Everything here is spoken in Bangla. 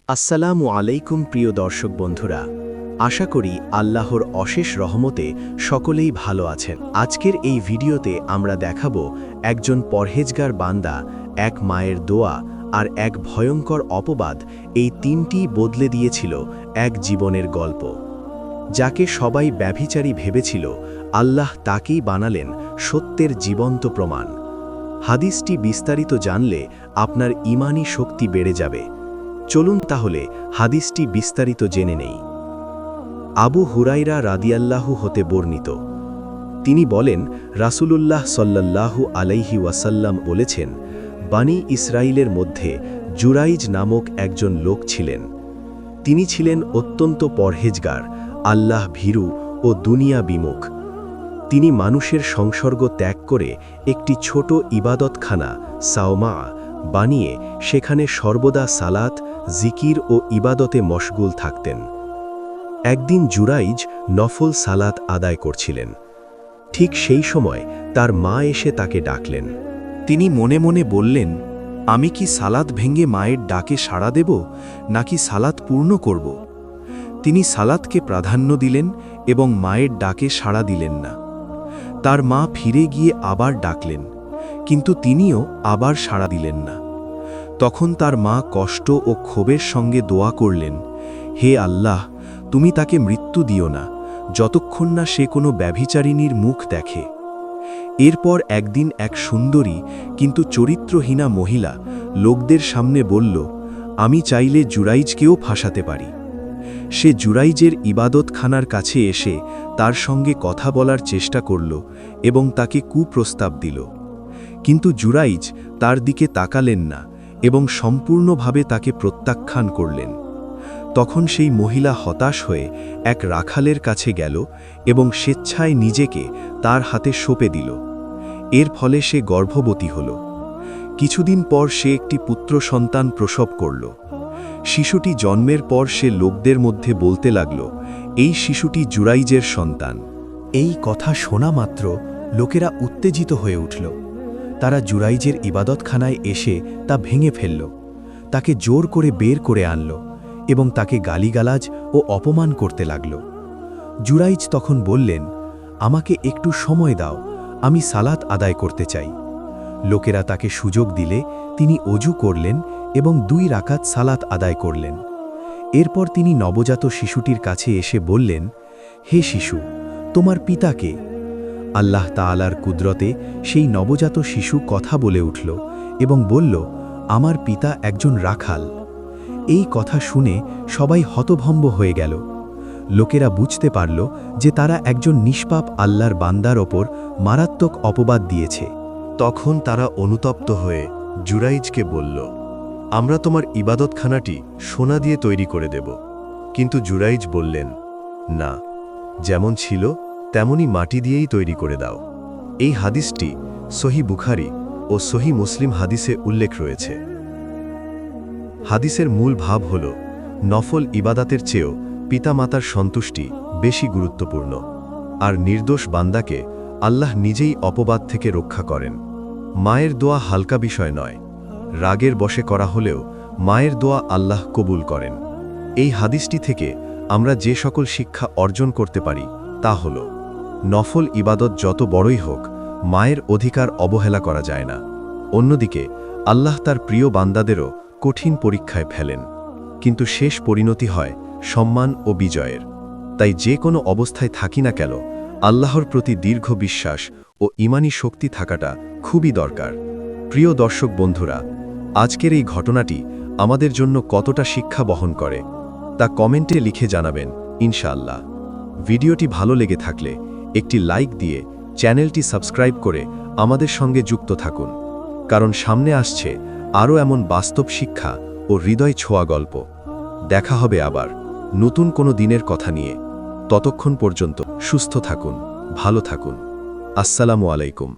আসসালামু আলাইকুম প্রিয় দর্শক বন্ধুরা, আশা করি আল্লাহর অশেষ রহমতে সকলেই ভালো আছেন। আজকের এই ভিডিওতে আমরা দেখাবো একজন পরহেজগার বান্দা, এক মায়ের দোয়া আর এক ভয়ঙ্কর অপবাদ, এই তিনটি বদলে দিয়েছিল এক জীবনের গল্প। যাকে সবাই ব্যভিচারী ভেবেছিল, আল্লাহ তাকেই বানালেন সত্যের জীবন্ত প্রমাণ। হাদিসটি বিস্তারিত জানলে আপনার ঈমানি শক্তি বেড়ে যাবে। চলুন তাহলে হাদিসটি বিস্তারিত জেনে নেই। আবু হুরাইরা রাদিয়াল্লাহু হতে বর্ণিত, তিনি বলেন, রাসূলুল্লাহ সাল্লাল্লাহু আলাইহি ওয়াসাল্লাম বলেছেন, বানী ইসরাইলের মধ্যে জুরাইজ নামক একজন লোক ছিলেন। তিনি ছিলেন অত্যন্ত পরহেজগার, আল্লাহ ভীরু ও দুনিয়া বিমুখ। তিনি মানুষের সংসর্গ ত্যাগ করে একটি ছোট ইবাদতখানা সাওমা বানিয়ে সেখানে সর্বদা সালাত, জিকির ও ইবাদতে মশগুল থাকতেন। একদিন জুরাইজ নফল সালাত আদায় করছিলেন। ঠিক সেই সময় তার মা এসে তাকে ডাকলেন। তিনি মনে মনে বললেন, আমি কি সালাত ভেঙে মায়ের ডাকে সাড়া দেব, নাকি সালাত পূর্ণ করব? তিনি সালাতকে প্রাধান্য দিলেন এবং মায়ের ডাকে সাড়া দিলেন না। তার মা ফিরে গিয়ে আবার ডাকলেন, কিন্তু তিনিও আবার সাড়া দিলেন না। তখন তার মা কষ্ট ও ক্ষোভের সঙ্গে দোয়া করলেন, হে আল্লাহ, তুমি তাকে মৃত্যু দিও না, যতক্ষণ না সে কোনো ব্যভিচারিণীর মুখ দেখে। এরপর একদিন এক সুন্দরী কিন্তু চরিত্রহীনা মহিলা লোকদের সামনে বলল, আমি চাইলে জুরাইজকেও ফাঁসাতে পারি। সে জুরাইজের ইবাদতখানার কাছে এসে তার সঙ্গে কথা বলার চেষ্টা করল এবং তাকে কুপ্রস্তাব দিল। কিন্তু জুরাইজ তার দিকে তাকালেন না এবং সম্পূর্ণভাবে তাকে প্রত্যাখ্যান করলেন। তখন সেই মহিলা হতাশ হয়ে এক রাখালের কাছে গেল এবং স্বেচ্ছায় নিজেকে তার হাতে সঁপে দিল। এর ফলে সে গর্ভবতী হল। কিছুদিন পর সে একটি পুত্র সন্তান প্রসব করল। শিশুটি জন্মের পর সে লোকদের মধ্যে বলতে লাগল, এই শিশুটি জুরাইজের সন্তান। এই কথা শোনা মাত্র লোকেরা উত্তেজিত হয়ে উঠল। তারা জুরাইজের ইবাদতখানায় এসে তা ভেঙে ফেলল, তাকে জোর করে বের করে আনল এবং তাকে গালিগালাজ ও অপমান করতে লাগল। জুরাইজ তখন বললেন, আমাকে একটু সময় দাও, আমি সালাত আদায় করতে চাই। লোকেরা তাকে সুযোগ দিলে তিনি অজু করলেন এবং 2 রাকাত সালাত আদায় করলেন। এরপর তিনি নবজাত শিশুটির কাছে এসে বললেন, হে শিশু, তোমার পিতাকে? আল্লাহ তাআলার কুদরতে সেই নবজাত শিশু কথা বলে উঠল এবং বলল, আমার পিতা একজন রাখাল। এই কথা শুনে সবাই হতভম্ব হয়ে গেল। লোকেরা বুঝতে পারল যে তারা একজন নিষ্পাপ আল্লাহর বান্দার ওপর মারাত্মক অপবাদ দিয়েছে। তখন তারা অনুতপ্ত হয়ে জুরাইজকে বলল, আমরা তোমার ইবাদতখানাটি সোনা দিয়ে তৈরি করে দেব। কিন্তু জুরাইজ বললেন, না, যেমন ছিল তেমনই মাটি দিয়েই তৈরি করে দাও। এই হাদিসটি সহি বুখারী ও সহি মুসলিম হাদিসে উল্লেখ রয়েছে। হাদিসের মূল ভাব হল, নফল ইবাদাতের চেয়েও পিতামাতার সন্তুষ্টি বেশি গুরুত্বপূর্ণ, আর নির্দোষ বান্দাকে আল্লাহ নিজেই অপবাদ থেকে রক্ষা করেন। মায়ের দোয়া হালকা বিষয় নয়। রাগের বশে করা হলেও মায়ের দোয়া আল্লাহ কবুল করেন। এই হাদিসটি থেকে আমরা যে সকল শিক্ষা অর্জন করতে পারি তা হল, নফল ইবাদত যত বড়ই হোক, মায়ের অধিকার অবহেলা করা যায় না। অন্যদিকে আল্লাহ তার প্রিয় বান্দাদেরও কঠিন পরীক্ষায় ফেলেন, কিন্তু শেষ পরিণতি হয় সম্মান ও বিজয়ের। তাই যে কোনো অবস্থায় থাকি না কেন, আল্লাহর প্রতি দীর্ঘ বিশ্বাস ও ঈমানি শক্তি থাকাটা খুবই দরকার। প্রিয় দর্শক বন্ধুরা, আজকের এই ঘটনাটি আমাদের জন্য কতটা শিক্ষা বহন করে তা কমেন্টে লিখে জানাবেন ইনশাআল্লাহ। ভিডিওটি ভালো লেগে থাকলে একটি লাইক দিয়ে চ্যানেলটি সাবস্ক্রাইব করে আমাদের সঙ্গে যুক্ত থাকুন, কারণ সামনে আসছে আরও এমন বাস্তব শিক্ষা ও হৃদয় ছোঁয়া গল্প। দেখা হবে আবার নতুন কোনো দিনের কথা নিয়ে। ততক্ষণ পর্যন্ত সুস্থ থাকুন, ভালো থাকুন। আসসালামু আলাইকুম।